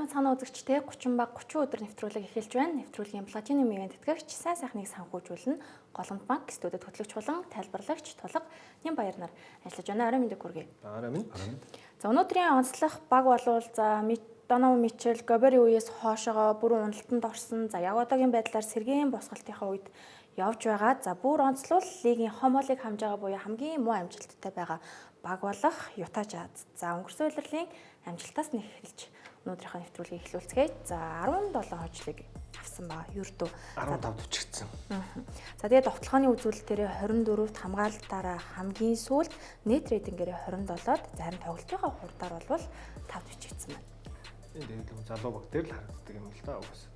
Сайн цаана үзэгчтэй 30 баг 30 өдөр нэвтрүүлэг эхэлж байна. Нэвтрүүлгийн платинум ивент тэтгэгч сайн сайхныг санхүүжүүлнэ. Голомт банк студид хөтлөгч болон тайлбарлагч Тулга Нямбаяр нар ажиллаж байна. Орой мэндийг хүргэе. Орой минь. За өнөөдрийн онцлог баг болвол Доноvan Mitchell Gobert-ийн үеэс хоошоогоо бүрэн уналтанд орсон. За яг одоогийн байдлаар сэргийн босгалтынхаа үед явж байгаа. За бүр онцлол лигийн хомоолыг хамж байгаа буюу хамгийн муу амжилттай байгаа баг болох Utah Jazz. За өнгөрсөн улирлын амжилтаас нь эхэлж өнөөдрийнхөө нэвтрүүлгийг эхлүүлцгээе. За 17 хожлыг авсан ба ердөө 15 төвчгдсэн. За тэгээд довтлооны үзүүлэлтээр 24-т хамгаалтаараа хамгийн сүүлд net рейтингээр 27-д зарим тоглолтынхаа хурдаар бол 5 төвчгдсэн байна. Энэ дээр л залуу баг дээр л харагддаг юм л да угаасаа.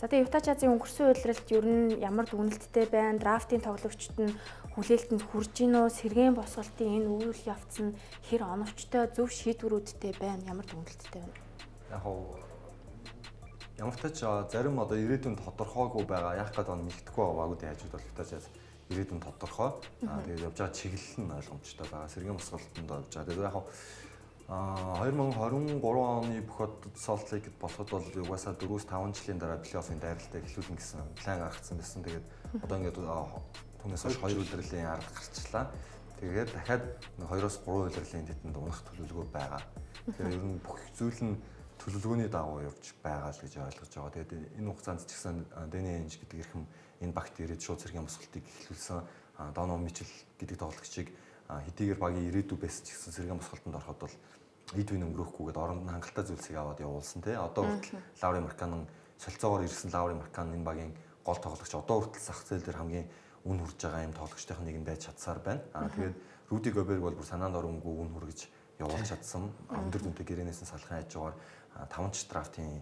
За тэгээд Utah Jazz-ийн өнгөрсөн удирдалт ер нь ямар дүгнэлттэй байна? Драфтын тоглогчид нь хүлээлтэнд хүрж гинөө, сэргээн босгалтын энэ үйл явц нь хэр оновчтой, зөв шийдвэрүүдтэй байна? Ямар дүгнэлттэй байна? Ямар ч тач зарим одоо ирээдүйн тодорхойгүй байгаа, яах гэдэг нь нэгдэхгүй байгаа багуудын хажууд бол Utah Jazz ирээдүйн тодорхой. Тэгээд явж байгаа чиглэл нь ойлгомжтой байгаа. Сэргээн босгалтанд явж байгаа. Тэгээд яг 2023 оны бүхот Salt Lake-д болоход бол угаасаа 4-5 жилийн дараа плей-оффын дайралтаа эхлүүлнэ гэсэн план гаргацсан байсан. Тэгээд одоо ингээд түүнээс хойш 2 удирлын арга гарчлаа. Тэгээд дахиад 2-3 удирлын тэдэнд унах төлөвлөгөө байгаа. Тэгэхээр ер нь бүх зүйл нь төлөвлөгөөний дагуу явж байгаа л гэж ойлгож байгаа. Тэгээд энэ хугацаанд ч гэсэн Danny Ainge гэдэг эрхэм энэ багт ирээд шууд сэргийн босгалтыг эхлүүлсэн. Donovan Mitchell гэдэг тоглогчийг хэдийгээр багийн ирээдүй байсан ч гэсэн сэргийн босгалтанд ороход бол эд үн өнгөрөхгүйгээд оронд нь хангалттай зүйлсийг аваад явуулсан тий. Одоо хүртэл Лаури Маркканн солилцоогоор ирсэн Лаури Маркканн энэ багийн гол тоглогч одоо хүртэл зах зээл дээр хамгийн үн хүрж байгаа юм тоглогчтойх нэг нь байж чадсаар байна. Тэгээд Rudy Gobert бол бүр санаанд оромгүй үн хүргэж явуулж чадсан. Өндөр дүнтэй гэрээнээс салахын хажуугаар 5-р драфтын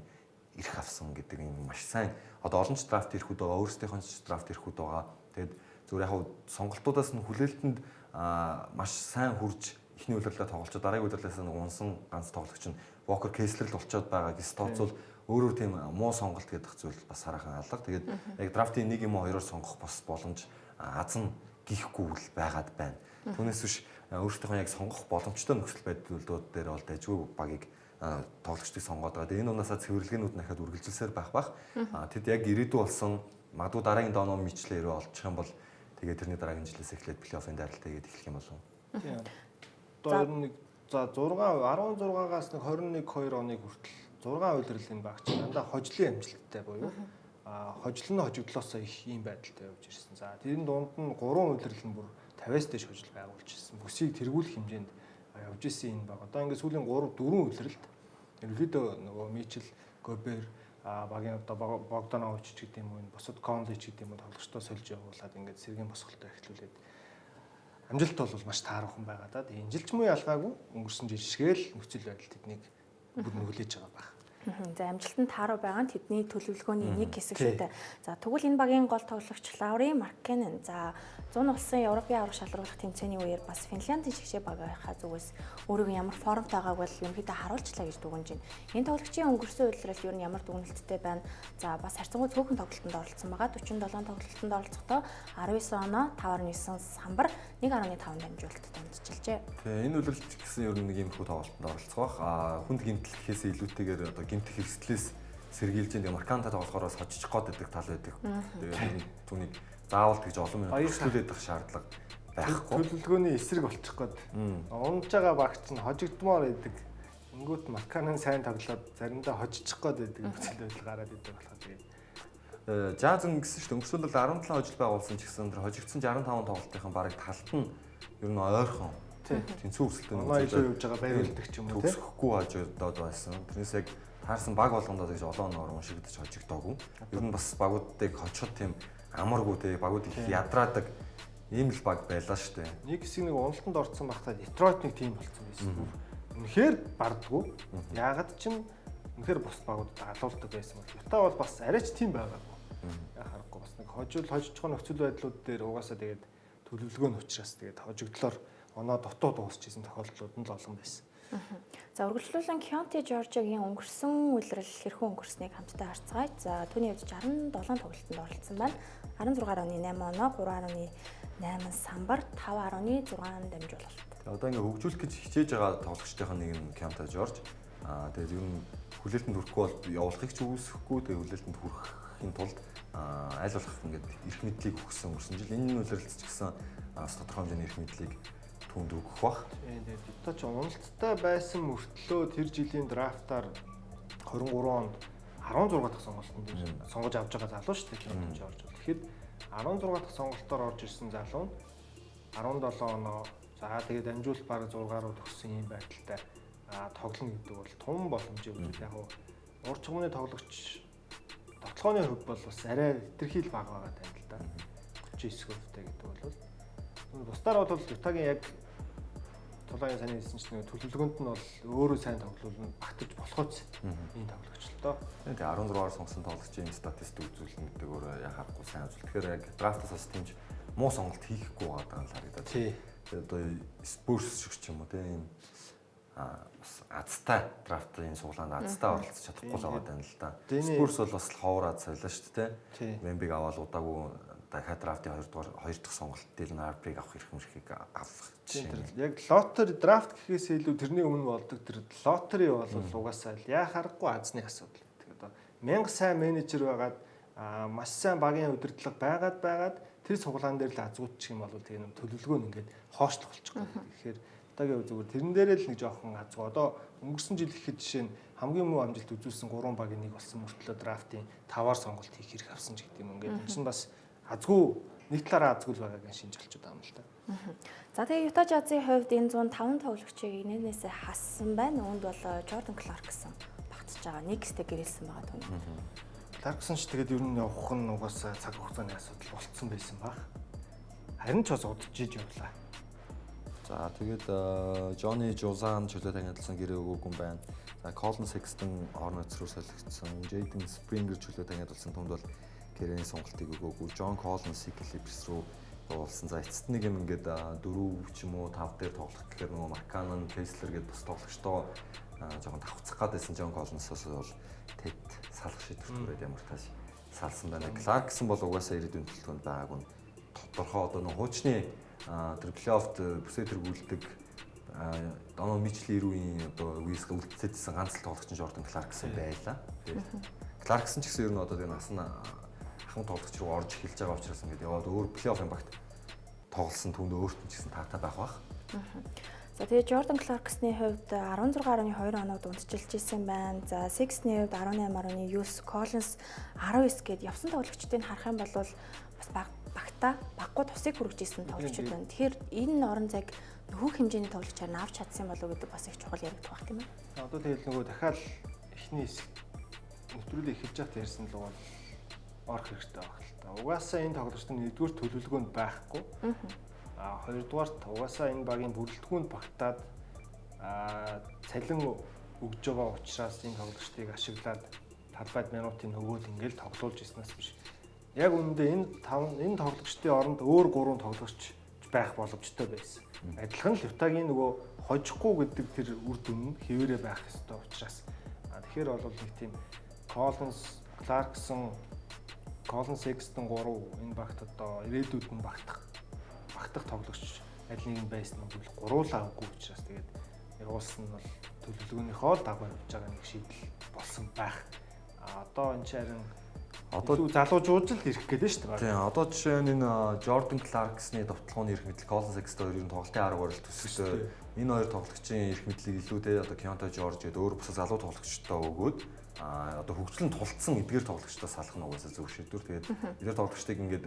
ирэх авсан гэдэг юм маш сайн. Одоо олон ч драфт ирэхүүд байгаа, өөрсдийнх нь драфт ирэхүүд байгаа. Тэгээд зүгээр яг сонголтуудаас нь хүлээлтэнд маш сайн хүрж эхний удирлаа тоглолцоо дараагийн удирлаас нэг унсан ганц тоглогч нь Walker Kessler л болчиход байгаа гэж тооцвол өөрөөр тийм муу сонголт гэдэг зүйл бас хараахан алга. Тэгээд яг драфтын нэг юм уу хоёроор сонгох бас боломж аз нь гихгүй л байгаад байна. Түүнээс биш өөрсдийнхөө яг сонгох боломжтой нөхцөл байдлууд дээр бол дайггүй багийг тоглогчдыг сонгоод байгаа. Тэгээд энэ унаасаа цэвэрлэгээнүүд дахиад үргэлжилсээр байх. Тэд яг ирээдүй болсон магадгүй дараагийн Donovan Mitchell ирээ олчих юм бол тэгээд тэрний дараагийн жилээс эхлээд плей-оффын дайралтаа игээд эхлэх юм болов. Тийм. Одоо ер нь за 16-аас нэг 21-2 оны хүртэл 6 удирлын багч дандаа хожлын амжилттай буюу хожил нь хожигдлоосоо их ийм байдалтай явж ирсэн. За тэрийн дунд нь 3 удирдал нь бүр 50-аас дээш хожил байгуулж ирсэн. Бүсийг тэргүүлэх хэмжээнд явж ирсэн энэ баг. Одоо ингээд сүүлийн 3-4 удирдалд ерөнхийдөө нөгөө Mitchell, Gobert багийн одоо Bogdanovic гэдэг юм уу, босод Conley гэдэг юм уу тоглогчдоо сольж явуулаад ингээд сэргийн босголтоо эхлүүлээд амжилт бол маш таархан байгаа да. Тэгээ энэ жил ч муу ялгаагүй өнгөрсөн жил шигээл нөхцөл байдал тэднийг бүр нүглээж байгаа баг. За амжилтанд тааруу байгаа нь тэдний төлөвлөгөөний нэг хэсэг шүү дээ. За тэгвэл энэ багийн гол тоглогч Лаури Маркканн за 100 улсын Европын аврах шалруулах тэмцээний үеэр бас Финляндийн шигшээ багийнхаа зүгээс өөрийгөө ямар формт байгааг бол ерөнхийдөө харуулчлаа гэж дүгнэж байна. Энэ тоглогчийн өнгөрсөн удирдалт ер нь ямар дүгнэлттэй байна. За бас харьцангуй цөөхөн тоглолтод оролцсон байгаа. 47 тоглолтод оролцохдоо 19 оноо 5.9 самбар 1.5 дамжуулалтад амжилтжээ. Тэгээ энэ удирдалт гэсэн ер нь нэг юм хүү тоглолтод оролцох бах. Хүнд гэмтэл гэхээс илүүтэйгээр одоо гэмтэх хэрэгслээс сэргийлж энэ Марккантай тоглохоор бас хожчих гээд байдаг тал байдаг. Тэгээд түүнийг заавал тэгж олон минут хөшлүүлээд байх шаардлага байхгүй. Төлөвлөгөөний эсрэг болчих гээд унж байгаа багч нь хожигдмоор байдаг. Ингүүт Маркканн сайн тоглоод заримдаа хожчих гээд байдаг нөхцөл байдал гараад идэг болохоор тэгээд Jazz гэсэн чинь өнгөрсөн л 17 хожил байгуулсан ч гэсэн тэр хожигдсан 65 тоглолтын бараг талд нь ер нь ойрхон тэнцүү өсөлтөнд илүү явж байгаа байрлалдаг ч юм уу тийм төгсөхгүй хажуудаад байсан. Тэрнээс яг таарсан баг болгондоо гэж олон нор уншигдаж хожигдоогүй. Ер нь бас багуудыг хожиход тийм амаргүй те багууд их ядраадаг ийм л баг байлаа шүү дээ. Нэг хэсэг нэг уналтанд орсон багтаа Detroit нэг тим болсон байсан. Үнэхээр бардггүй. Яагаад ч юм үнэхээр бус багуудад алуулдаг байсан бол Utah бол бас арайч тим байгаагүй. Яг харахгүй бас нэг хожиж нөхцөл байдлууд дээр угаасаа тэгээд төлөвлөгөө нь учраас тэгээд хожигдлоор оноо дотоод дуусчихсан тохиолдлууд нь л олон байсан. За үргэлжлүүлэн Keontae George-гийн өнгөрсөн улирал хэрхэн өнгөрснийг хамтдаа харцгаая. За түүний хувьд 67 тоглолтод оролцсон байна. 16.8 оноо, 3.8 самбар, 5.6 дамжуулалт. Одоо ингээ хөгжүүлэх гэж хичээж байгаа тоглогчдын нэг нь Keontae George. Тэгээд ер нь хүлээлтэнд хүрэхгүй бол явуулахыг ч үүсэхгүй. Тэгээд хүлээлтэнд хүрэхийн тулд аль болох ингээд эрх мэдлийг өгсөн жил энэ үйлрэлт ч гэсэн тодорхой хэмжээний эрх мэдлийг түүнд өгөх бах. Тэгээд одоо ч уналттай байсан мөртлөө тэр жилийн драфтаар 23 онд 16 дахь сонголтод сонгож авч байгаа залуу шүү дээ. Орж байна. Тэгэхэд 16 дахь сонголтоор орж ирсэн залуу нь 17 оноо за тэгээд амжуулт баг 6-аар төгссөн юм байдалтай тоглоно гэдэг бол тун боломжтой үү. Яг урд чугууны тоглогч тоглооны хувь бол бас арай илэрхийл бага байгаа тань л да. 39%-тэй гэдэг бол бусдаар бол Ютагийн яг тулааны сайн хэлсэн чинь төлөвлөгөөнд нь бол өөрөө сайн тоглолт багтаж болохоос энэ тоглогч л доо. Тэгээ 16-аар сонгосон тоглогчийн статистик үзүүлнэ гэдэг өөрөө яхахгүй сайн үзүүл. Тэгэхээр яг драфтаас тиймж муу сонголт хийхгүй байгаа юм харагдаад. Тэгээ одоо Spurs шиг ч юм уу тийм бас азтай драфтын суглаанд азтай оролцож чадахгүй л байгаа юм л да. Spurs бол бас ховор аз байлаа шүү дээ. Вембиг аваад удаагүй дахиад драфтын 2 дахь сонголт дээр Нарбриг авах эрхмэрхийг авах жишээ. Яг лотери драфт гэхээс илүү тэрний өмнө болдог тэр лотери бол угаасаа яа харахгүй азны асуудал. Тэгээд одоо 1000 сайн менежер байгаад маш сайн багийн удирдлага байгаад тэр суглаан дээр л азгуудчих юм бол тийм төлөвлөгөө нь ингээд хоошлох болчихгоо. Тэгэхээр одоогийн зүгээр тэрэн дээрээ л нэг жоохон азгүй. Одоо өнгөрсөн жил ихэд жишээ нь хамгийн муу амжилт үзүүлсэн 3 багийн нэг болсон мөртлөө драфтын 5-аар сонголт хийх хэрэг авсан ч гэдэг юм. Ингээд энэ чинь бас азгүй нэг талаараа азгүй л байгаагийн шинж олчод байгаа юм л та. За тэгээ Юта Жаззын хувьд энэ 105 тоглогчийг энэсээ хассан байна. Үүнд бол Jordan Clarkson багтж байгаа. Нэгстэй гэрэлсэн байгаа түүний. Clarkson ч тэгээд ер нь явах нь угаасаа цаг хугацааны асуудал болцсон байсан баг. Харин ч бас удаж иж явлаа. За тэгээд Johnny Juzan чөлөөт ангидсан гэрээ өгөөгүй юм байна. За Colin Sexton Hornets руу солигдсон. Jaden Springer чөлөөт ангидсан түнд бол гэрээний сонголтыг өгөөгүй. John Collins Clippers руу явуулсан. За эцэст нэг юм ингээд 4 ч юм уу 5 дээр тоглох гэхээр нөгөө Markkanen, Kessler гэдэг бас тоглогчдоо жоохон давхцах гадайсан John Collins-оос бол тэд салах шийдвэртүүрээд ямар тааш салсан байна. Clarkson бол угаасаа ирээдүйн төлөвлөгөөнд байгаагүй. Тодорхой одоо нөгөө хуучны тэр плей-оффт бүсээ тэргүүлдэг Donovan Mitchell-ийн үеийн одоо Wiz-г үлдсэжсэн ганц л тоглогч Jordan Clarkson байлаа. Clarkson ч гэсэн ер нь одоо энэ асан ахын тоглогч руу орж эхэлж байгаа учраас ингээд яваад өөр плей-офф импакт тоглосон түнд өөрт нь ч гэсэн таатай байх бах. За тэгээ Jordan Clarkson-ны хувьд 16.2 оноод унтжилж исэн байна. За Sexton-ийн хувьд 18.9, Collins 19 гээд явсан тоглогчдыг харах юм бол бас баггүй тусыг хүргэж исэн тоглогчид байна. Тэгэхээр энэ орон зайг нөхөх хэмжээний тоглогчаар навч чадсан болов гэдэг бас их чухал яригдах байх тийм ээ. Одоо тэгэл нөгөө дахиад эхний нэвтрүүлэг эхэлж байхад ярьсан л бол орох хэрэгтэй байх л та. Угаасаа энэ тоглогчдын нэгдүгээр төлөвлөгөөнд байхгүй. Хоёрдугаарт угаасаа энэ багийн бүрэлдэхүүнд багтаад цалин өгж байгаа учраас энэ тоглогчдыг ашиглаад талбайд минутын нөгөөд ингээл тоглуулж ирснээс биш. Яг үүндээ энэ тоглогчдын оронд өөр 3 тоглогч байх боломжтой байсан. Адилхан л Ютагийн нөгөө хожихгүй гэдэг тэр үр дүн нь хэвээрээ байх ёстой учраас тэгэхээр бол нэг тийм Collins, Clarkson, Sexton 3 энэ багт одоо ирээдүйд нь багтах тоглогч аль нэг нь байсан нь бол гуруулаа авгүй учраас тэгээд явуулсан нь бол төлөвлөгөөнийхөө л дагуу явж байгаа нэг шийдэл болсон байх. Одоо энэ ч харин одоо залуу жуулж ирэх гэдэг шүү дээ. Тийм. Одоо жишээ нь энэ Jordan Clarkson-ы довтлооны эрх мэдэл Colin Sexton хоёрын тоглолтын арга барил төсөлтөө энэ хоёр тоглогчийн эрх мэдлийг илүү те одоо Keontae George гэдэг өөр бус залуу тоглогчтой өгөөд одоо хөгжлөн тулцсан эдгээр тоглогчтой салах нь угаасаа зөв шийдвэр. Тэгээд эдгээр тоглогчдыг ингээд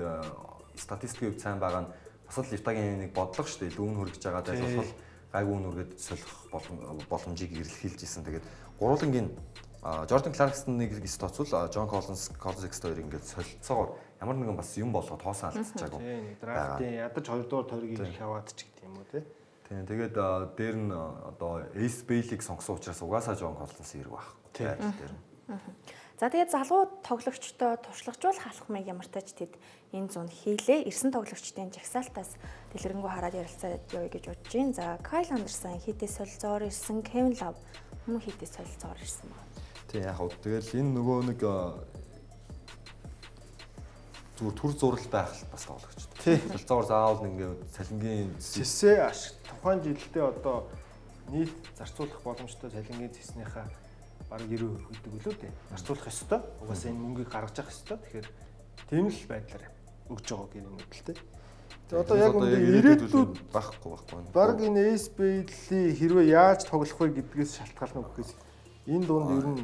статистикийн хувьд сайн байгаа нь бас л Ютагийн нэг бодлого шүү дээ. Илүү үн хөргөж байгаа тайлбарлал гайгүй үн үргээд солих боломжийг эрэлхийлж исэн. Тэгээд гурвангийн Jordan Clarkson-ыг тооцвол John Collins, Sexton хоёрыг ингээд солилцоогоор ямар нэгэн бас юм болгоод тоосон алдчихаагүй. Тийм. Драфтын ядаж 2 дугаар тойргийг ирэх яваад ч гэдэг юм уу те. Тийм. Тэгээд дээр нь одоо Ace Bailey-г сонгосон учраас угаасаа John Collins-ийн хэрэг байхгүй. Тийм. За тэгээд залуу тоглогчтой туршлагажуулах алхмыг ямар тач тэд энэ зүүн хийлээ. Ирсэн тоглогчдын жагсаалтаас дэлгэрэнгүй хараад ярилцаад явъя гэж бодож байна. За Kyle Anderson хийдээ солилцоогоор ирсэн, Kevin Love мөн хийдээ солилцоогоор ирсэн байна. Тийм яг хөө тэгэл энэ нөгөө нэг зүгээр төр зурал байх л бас тоглогч. Тийм. Солилцоогоор заавал ингээд цалингийн Сисээ тухайн жилдээ одоо нийт зарцуулах боломжтой цалингийн зэснийхаа бараг 90% гэдэг үлээ дээ. Зарцуулах ёстой. Угаасаа энэ мөнгийг гаргаж явах ёстой. Тэгэхээр тийм л байдлаар өгж байгаа гэх юм хэлтэй. Тэгээ одоо яг ирээдүйд байхгүй. Бараг энэ SBL-ийн хэрвээ яаж тоглох вэ гэдгээс шалтгаална үхээс энэ дунд ер нь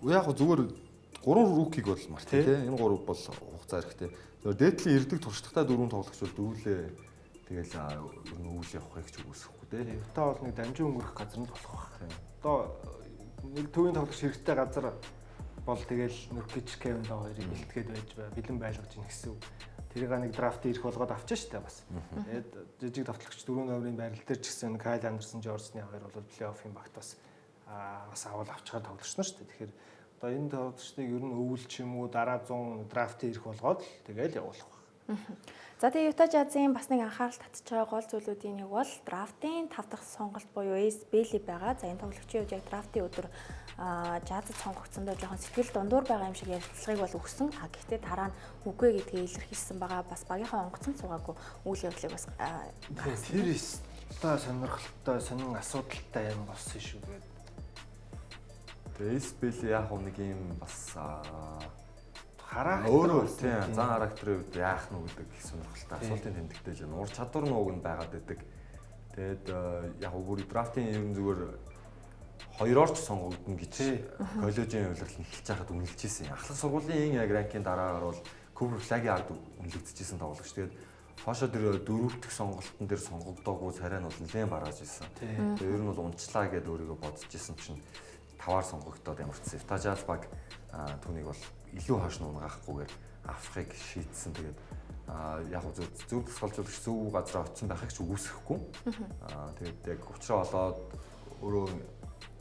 яг зүгээр 3 рукийг бол мартаа тийм. Энэ 3 бол хугацаа хэрэгтэй. Тэгэхээр дээдлийн ирдэг туршлагатай 4 тоглогч бол дүүлээ тэгэл ер нь өвөл явахыг ч үгүйсэхгүй тийм. Та бол нэг дамжин өнгөрөх газар нь болох байх. Одоо нэг төвийн тоглогч хэрэгтэй газар бол тэгэл Нуркич Кевин хоёрыг бэлтгээд байж бэлэн байлгаж ийн гэсэн үг. Тэрийг нэг драфт ирэх болгоод авчаа штэ бас. Тэгээд жижиг давтлагч 4 номерын байрал дээр ч гэсэн Кайл Андерсон, Жоржсны хоёр бол плей-оффын багт бас аваад авчихаар тоглогчно штэ. Тэгэхээр одоо энэ тоглогчдыг ер нь өвөл ч юм уу дараа 100 драфт ирэх болгоод тэгэл явуулах байх. За тэгээ Юта Жазын бас нэг анхаарал татж байгаа гол зүйлүүдийн нэг бол драфтын 5 дахь сонголт буюу SBL байгаа. За энэ тоглогчийн хувьд яг драфтын өдөр Жазд сонгогдсондоо жоохон сэтгэл дундуур байгаа юм шиг ярилцлагыг бол өгсөн. Гэхдээ дараа нь үгүй гэдгийг илэрхийлсэн байгаа. Бас багийнхаа онгоцон цугаагүй үйл явдлыг бас тэр та сонирхолтой сонин асуудалтай юм болсон шүү гэдэг. Тэгээ SBL яг нэг юм бас характер тийм зан характерын үед яах нь гэдэг их сонирхолтой асуултын тэмдэгтэй жин ур чадвар нууг нь байгаад байдаг. Тэгээд яг бүр драфтын юм зүгээр хоёроор ч сонгогдно гэж коллежийн хувьлал нь эхэлж байхад үнэлжсэн. Ахлах сургуулийн яг ранкийн дараагаар бол Cooper Flag-ийн ард үнэлэгдчихсэн тоглогч. Тэгээд хоошо тэр дөрөвдөх сонголтын дээр сонгогдоогүй царай нь бол нэлээд барааж ирсэн. Тэгээд ер нь бол унчлаа гэдээ өөрийгөө бодож ирсэн чинь 5-аар сонгогдоод ямар ч Utah Jazz баг түүнийг бол илүү хойш нь унгаахгүйгээр авахыг шийдсэн. Тэгээд яг зөв тусгалжуулагч зөв газар очсон байхыг ч үгүйсэхгүй. Тэгээд яг учраа болоод өөрөө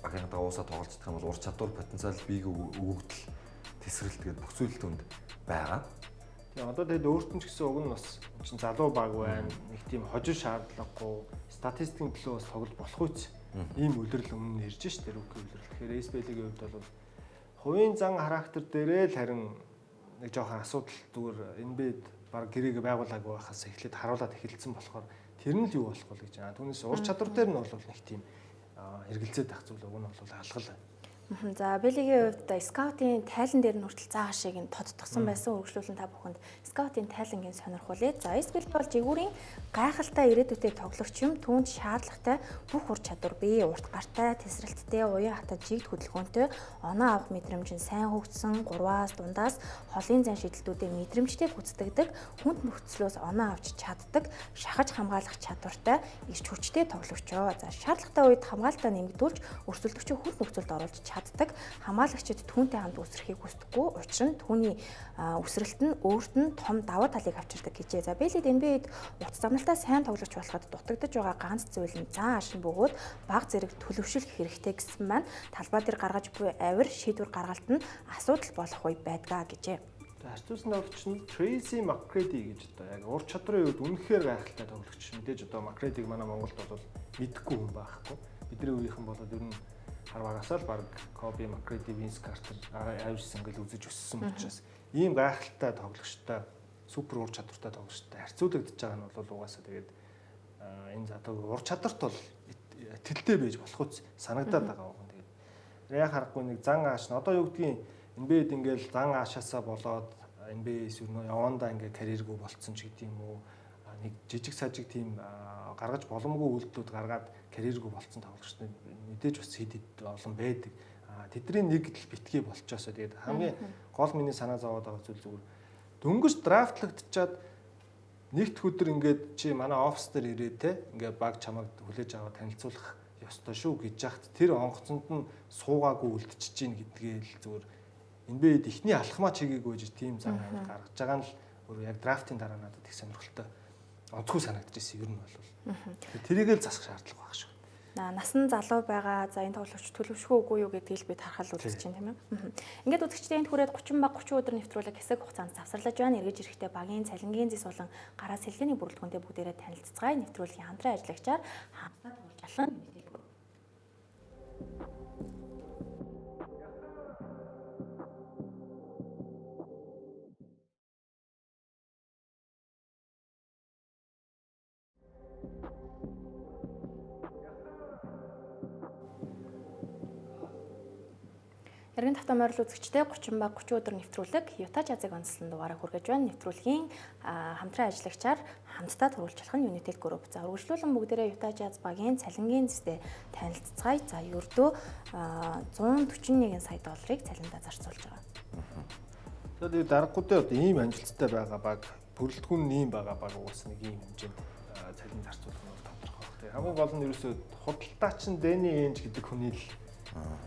багийнхаа уусаа тоглож чадах юм бол ур чадвар потенциал бийг өгөгдөл тесрэлт тэгээд бүх зүйл түнд байгаа. Тэгээ одоо тэгээд өөрт нь ч гэсэн уг нь бас чинь залуу баг байна. Нэг тийм хожим шаардлагагүй статистикийн төлөө бас тоглож болох үуч. Ийм үлрэл өмнө ирж штэ рүүки үлрэл. Тэгэхээр SBL-ийн хувьд бол хувийн зан характер дээрээ л харин нэг жоохон асуудал зүгээр NBA-д баг гэрээгээ байгуулаагүй байхаас эхлээд харуулад эхэлсэн болохоор тэр нь л юу болох вэ гэж. Түүнээс ур чадвар дээр нь бол нэг тийм хэрэгэлзээд байх зүйл уг нь бол алгал. За Белигийн хувьд скаутын тайлан дээр нь хүртэл цаашааг нь тодтгсон байсан үргэлжлүүлэн та бүхэнд скаутын тайлангийн сонирхуулъя. За SBL бол жигүүрийн гайхалтай ирээдүйтэй тоглогч юм. Түүнд шаардлагатай бүх ур чадвар бие, урт гартай, тесрэлттэй, уян хатан жигд хөдөлгөөнтэй, оноо авах мэдрэмж нь сайн хөгжсөн, 3-аас дундаас холын зан шидэлтүүдэд мэдрэмжтэй гүйцэтгэдэг, хүнд нөхцлөөс оноо авч чаддаг, шахаж хамгаалах чадвартай, ирч хүчтэй тоглогч. За шаардлагатай үед хамгаалтаа нэмэгдүүлж, өрсөлдөгчөө хүнд нөхцөлд оруулж чаддаг, хамгаалагчид түүнтэй хамт үсрэхийг хүсдэггүй. Учир нь түүний үсрэлт нь өөрт нь том даваа талыг авчирдаг гэжээ. За Белид NBA-д утас замналтаа сайн тоглож болоход дутагдж байгаа ганц зүйл нь зан ашин бөгөөд баг зэрэг төлөвшөлт хэрэгтэй гэсэн маань талбай дээр гаргаж буй авир шийдвэр гаргалт нь асуудал болох үе байдгаа гэжээ. Харьцуулсан тоглогч нь Tracy McGrady гэж одоо яг ур чадрын үед үнэхээр гайхалтай тоглогч. Мэдээж одоо McGrady-г манай Монголд бол мэдэхгүй хүн байхгүй. Бидний үеийнхэн болоод ер нь харвагасаа л баг Kobe, McGrady, Vince Carter авьяас ингээл үзэж өссөн учраас ийм гайхалтай тоглогчтой супер ур чадвартай тоглогчтой харьцуулагдаж байгаа нь бол угаасаа тэгээд энэ задаа ур чадварт бол итгэлтэй байж болох үс санагдаад байгаа юм. Тэгээд яг харахгүй нэг зан ааш нь одоо юу гэдгийг NBA-д ингээл зан аашаасаа болоод NBA-с юу нөө явандаа ингээ карьергүй болцсон ч гэдэм үү нэг жижиг сажиг тийм гаргаж боломгүй үйлдэлүүд гаргаад карьергүй болцсон тоглогчдод мэдээж бас хэд олон байдаг. Тэдний нэг л битгий болчоосоо тэгээд хамгийн гол миний санаа зовоод байгаа зүйл зүгээр дөнгөж драфтлагдчихад нэгд өдөр ингээд чи манай офис дээр ирээ те ингээд баг чамайг хүлээж аваад танилцуулах ёстой шүү гэж яхад тэр онгоцонд нь суугаагүй үлдчихэж гин гэдгээ л зүгээр NBA-д ихний алхмаа чигийг өгж тийм зам гаргаж байгаа нь л өөр яг драфтын дараа надад их сонирхолтой онцгой санагдчихсэн ер нь бол. Тэрийг л засах шаардлага баг шүү. Насан залуу байгаа. За энэ тоглогч төлөвшгүй үгүй юу гэдгийг бид харахад үзэж байна тийм ээ. Ингээд үзэгчдээ энд хүрээд 30 баг 30 өдөр нэвтрүүлэг хэсэг хугацаанд завсарлаж байна. Эргэж ирэхдээ багийн цалингийн зэс болон гараа сэлгээний бүрэлдэхүүнтэй бүгдээрээ танилццгаая. Нэвтрүүлгийн хамтран ажиллагчаар хамтдаа туулжлан Эргэн тавтан морил үзэгчтэй 30 ба 30 өдөр нэвтрүүлэг Юта Жазыг онцлон дугаараа хүргэж байна. Нэвтрүүлгийн хамтран ажиллагчаар хамтдаа төрүүлж болох нь Unitel Group. За үргэлжлүүлэн бүгдээрээ Юта Жаз багийн цалингийн зэстэй танилццгаая. За ердөө 141 сая долларыг цалиндаа зарцуулж байгаа. За тэгээд дараагуудаа одоо ийм амжилттай байгаа баг, бүрэлдэхүүн нь ийм байгаа баг уус нэг ийм хэмжээнд цалин зарцуулах нь бол тодорхой баг. Тэгээд хамгийн гол нь ерөөсөө худалдаач нь Дэни Энж гэдэг хүний л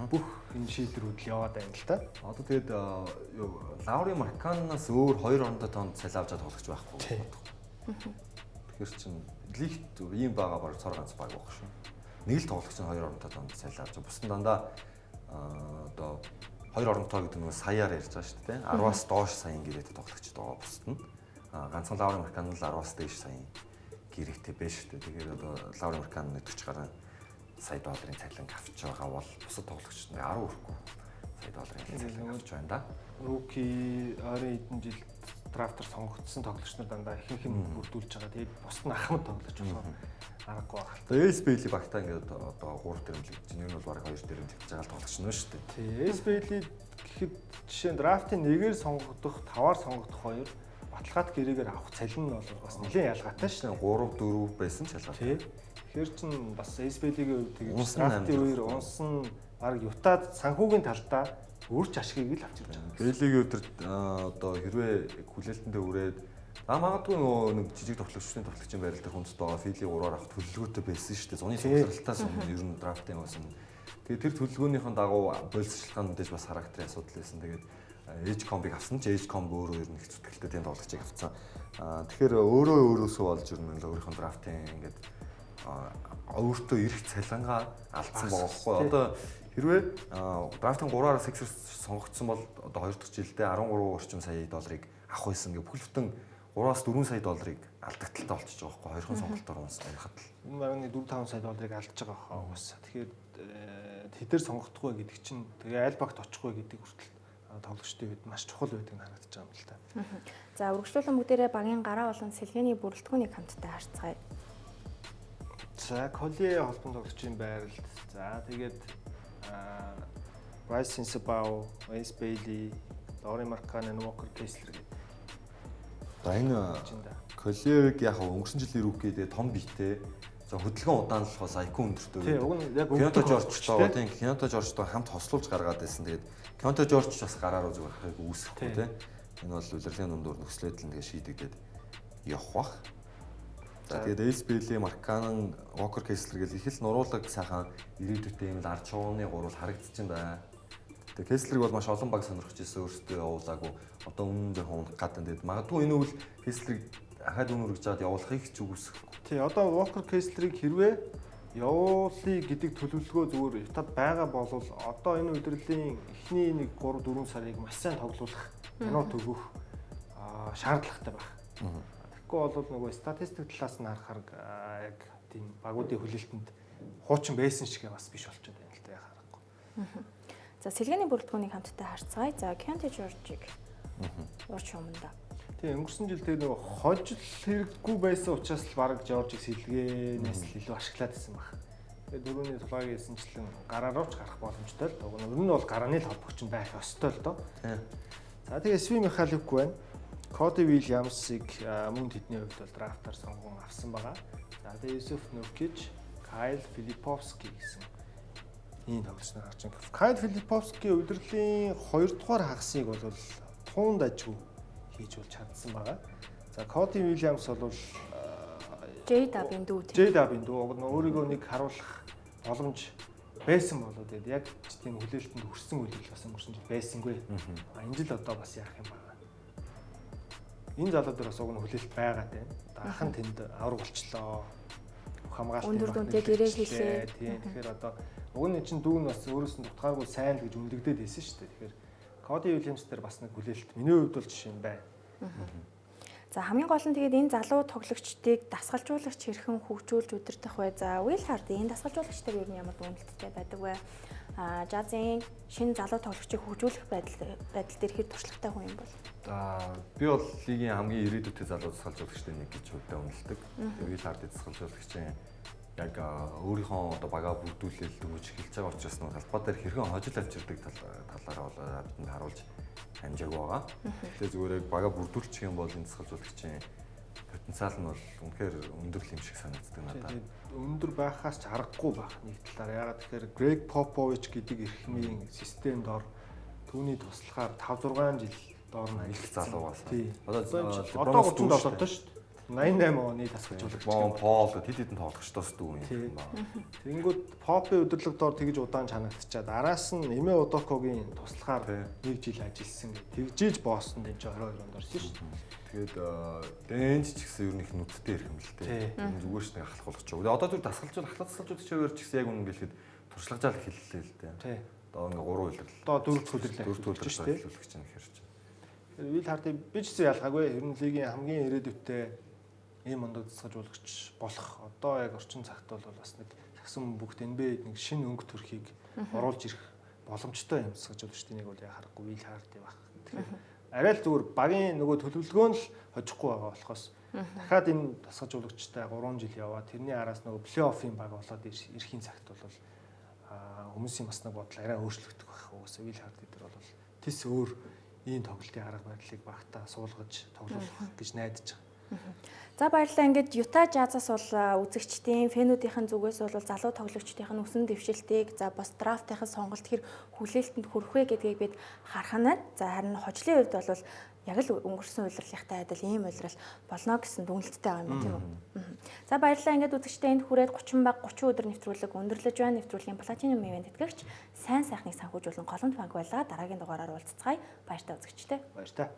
бүх энэ шийдвэрүүд л яваад байна л та. Одоо тэгээд Лаури Марканаас өөр 2 ондоо тоонд цалин авч тоглогч байхгүй. Тэгэхээр чин лигт ийм байгаа баг цор ганц баг байх шүү. Нэг л тоглогч нь 2 ондоо тоонд цалин авч. Бусдын дандаа одоо 2 оронтой гэдэг нь саяар ярьж байгаа шүү дээ. 10-аас доош саяын гэрээтэй тоглогчд байгаа бусд нь. Ганцхан Лаури Маркан л 10-аас дээш саяын гэрээтэй байж шүү дээ. Тэгэхээр одоо Лаури Маркан 40 гаруй сая долларын цалин авч байгаа бол бусад тоглогчид 10 хүрэхгүй сая долларын цалин авч байна да. Руки ойрын хэдэн жил драфтер сонгогдсон тоглогч нар дандаа ихэнх нь бүрдүүлж байгаа. Тэгээд бусд нь ахмад тоглож болохоор аргагүй байна. Одоо SBL багтаа ингээд одоо 3 дэрэмлэг чинь нь бол бараг 2 дэрэмлэг хийж байгаа тоглогч нь шүү дээ. Тий, SBL гэхэд жишээ нь драфтын 1-ээр сонгогдох, 5-аар сонгогдох 2 баталгаат гэрээгээр авах цалин нь бол бас нэлээд ялгаатай шүү дээ. 3-4 байсан ч ялгаатай. Тэгэхээр чин бас SBL-ийн хувьд тэгж драфтын үеэр унсан баг Ютад санхүүгийн талдаа өөрч ашигыг л авч ирж байгаа. Бэлигийн өдөр одоо хэрвээ хүлээлтэндээ үрээд магадгүй нэг жижиг тоглогчдын тоглогчийн байралтай хүндэт байгаа Фили 3-аар авах төлөвлөгөөтэй байсан шүү дээ. Зуны суулралтаас ер нь драфтын байсан. Тэгээд тэр төлөвлөгөөнийхэн дагуу боловсруулах мэдээж бас характерын асуудал байсан. Тэгээд H-comb-ыг авсан ч H-comb өөрөө ер нь их зүтгэлтэй тийм тоглогчийг авсан. Тэгэхээр өөрөөсөө болж ер нь өөрийнх нь драфтын ингээд өөртөө ирэх цалингаа алдсан байгаа байхгүй. Одоо хэрвээ драфтын 3-аар Sixers сонгогдсон бол одоо 2 дахь жилдээ 13 орчим сая долларыг авах байсан гэх бүхэлдэн 3-аас 4 сая долларыг алдагталтай болчихж байгаа байхгүй. Хоёрхан сонголтоор унсахад л. Энэ маргааны 4-5 сая долларыг алдчихж байгаа хаа угаасаа. Тэгэхээр хэдээр сонгогдох вэ гэдэг чинь тэгээ аль багт очих вэ гэдэг хүртэл тоглогчдын үед маш чухал байдаг нь харагдаж байгаа юм л та. За үргэлжлүүлэн бүгдээрээ багийн гараа болон сэлгээний бүрэлдэхүүнийг хамтдаа харцгаая. За Коле холбоон тоглогчийн байралд. За тэгээд Rice Sensabao, Ace Bailey, Laurie Markkanen, Walker Kessler гэдэг. За энэ Колерыг яг өнгөрсөн жилийн рүүкий тэгээ том биетэй. За хөдөлгөөн удаанлахаас IQ өндөртэй. Тийм, уг нь яг Кенто Жоржтой тийм Кенто Жоржтой хамт хослуулж гаргаад байсан. Тэгээд Кенто Жорж бас гараа руу зүгээр хахыг үүсэхгүй тийм. Энэ бол улирлын дундуур нөхцлөд л тэгээ шийдэгдээд явах бах. За тэгээд Ace Bailey, Markkanen, Walker Kessler гэл их л нуруулаг сайхан ирээдүйтэй юм л ард шууны гурвал харагдчихсан байна. Тэгээд Kessler бол маш олон баг сонирхож ирсэн өөртөө явуулаагүй. Одоо өмнө нь жоохон унах гадсан. Тэгээд магадгүй энэ үл Kessler-ийг ахаад үнэ үргэж чад явуулахыг ч үгүйсэхгүй. Тий, одоо Walker Kessler-ийг хэрвээ явуулъя гэдэг төлөвлөгөө зүгээр Ютад байгаа бол одоо энэ удирдлагын эхний нэг 3-4 сарыг маш сайн тоглуулах, минут өгөх шаардлагатай байна. Тэгэхгүй бол нөгөө статистик талаас нь харахаар яг тийм багуудын хүлээлтэнд хуучин байсан шигээ бас биш болчиход байна л да яг харахгүй. За сэлгээний бүрэлдэхүүнийг хамтдаа харцгаая. За Кенто Жоржийг урьд шууманда. Тийм өнгөрсөн жил тэгээ нөгөө хожил хэрэггүй байсан учраас л баг Жоржийг сэлгээнээс л илүү ашиглаад байсан баг. Тэгээ дөрөвний тулгаагийн эсэнчлэн гараа руу ч гарах боломжтой л. Уг нь ер нь бол гарааны л холбогч нь байх ёстой л доо. За тэгээ Svi Mykhailiuk байна. Cody Williams-ыг мөн тэдний хувьд бол драфтаар сонгон авсан байгаа. За тэгээ Yusuf Nurkic, Kyle Filipowski гэсэн ийм тоглогч нар гарч байна. Kyle Filipowski удирдлагын 2 дугаар хагасыг бол туунд ажгүй хийж бол чадсан байгаа. За Cody Williams бол J-Dub-ийн дүү тийм. J-Dub-ийн дүү өөрийгөө нэг харуулах боломж байсан болоо тэгээд яг тийм хүлээлтэнд хүрсэн үйл бас өнгөрсөн жил байсангүй. Энэ жил одоо бас яах юм бэ? Энэ залуу дээр бас уг нь хүлээлт байгаад байна. Дахин тэнд авраг болчлоо. Хамгаалтын өндөр дүнтэй гэрээ хийлээ. Тийм. Тэгэхээр одоо уг нь чинь дүү нь бас өөрөөс нь дутгааргүй сайн л гэж үнэлэгдээд байсан шүү дээ. Тэгэхээр Cody Williams дээр бас нэг хүлээлт миний хувьд бол жишээ нь байна. За хамгийн гол нь тэгээд энэ залуу тоглогчдыг дасгалжуулагч хэрхэн хөгжүүлж удирдах вэ? За Will Hard энэ дасгалжуулагч дээр юу ямар дүнэлттэй байдаг вэ? Жазын шинэ залуу тоглогчийг хөгжүүлэх байдал дээр хэд туршлагатай хүн юм бол? Би бол лигийн хамгийн ирээдүйтэй залуу дасгалжуулагчтай нэг гэж хувьдаа үнэлдэг. Will Hard дасгалжуулагчийн яг өөрийнхөө одоо багаа бүрдүүлэл дөнгөж эхэлж байгаа учраас нэг талбай дээр хэрхэн хожил авч ирдэг талаараа бол бидэнд харуулж амжаагүй байгаа. Тэгэхээр зүгээр яг багаа бүрдүүлчих юм бол энэ засгалжуулагчийн потенциал нь бол үнэхээр өндөр юм шиг санагддаг надад. Өндөр байхаас ч аргагүй байх нэг талаар. Ягаад тэгэхээр Грег Попович гэдэг эрхмийн системд ор түүний туслахаар 5 6 жил доор нь их залуу бас. Одоо 37 шүү дээ. 88 оны тасгалжуулагч. Пол хэд хэдэн тоглогчдоос дүү юм байна. Тэнгүүд Попын удирдлага доор тэгж удаан чанагдчихад араас нь Эмэ Одокогийн туслахаар 1 жил ажилласан гэж тэгжиж боосон энэ 22 онд орсон шүү дээ. Тэгээд дэнж ч гэсэн ер нь их нүдтэй ирэх юм л дээ. Зүгээр ш нэг ахлах болгоч. Одоо зүр дасгалжуулагчаар ч гэсэн яг үнэн гэлэхэд туршлагажаал хэллээ л дээ. Одоо ингээ 3 үйлрэл. Одоо 4 төлөрлөө шүү дээ. Төлөвлөгч нь хэрэг чинь. Вил хартыг би ч гэсэн ялгаагүй. Ер нь лигийн хамгийн ирээдүйтэй ийм мундаг засгалжуулагч болох одоо яг орчин цагт бол бас нэг сагсан бүгд NBA нэг шинэ өнгө төрхийг оруулж ирэх боломжтой юм засгалжуулагчдын нэг бол яг харахгүй Вил хартыг баг. Тэгэхээр арай л зүгээр багийн нөгөө төлөвлөгөө нь л хожихгүй байгаа болохоос дахиад энэ засгалжуулагчтай 3 жил яваа тэрний араас нөгөө плей-оффын баг болоод ирэхийн цагт бол хүмүүсийн бас нэг бодол арай өөрчлөгдөх байх. Угсаа Вил харт дээр бол тис өөр ийм тоглолтын арга барилыг багтаа суулгаж тоглох гэж найдаж байгаа. За баярлалаа. Ингээд Юта Жазаас бол үзэгчдийн фэнүүдийн зүгээс бол залуу тоглогчдын өсөн дэвшилтийг за бас драфтын сонголт хэр хүлээлтэнд хүрэх вэ гэдгийг бид харах нь. За харин хожлын хувьд бол яг л өнгөрсөн улирлынхтай адил ийм улирал болно гэсэн дүгнэлттэй байгаа юм тийм үү. За баярлалаа. Ингээд үзэгчдээ энд хүрээд 30 баг 30 өдөр нэвтрүүлэг өндөрлөж байна. Нэвтрүүлгийн платинум ивент тэтгэгч сайн сайхныг санхүүжүүлэн голомт банк байлаа. Дараагийн дугаараар уулзцгаая. Баяртай үзэгчдээ. Баяртай.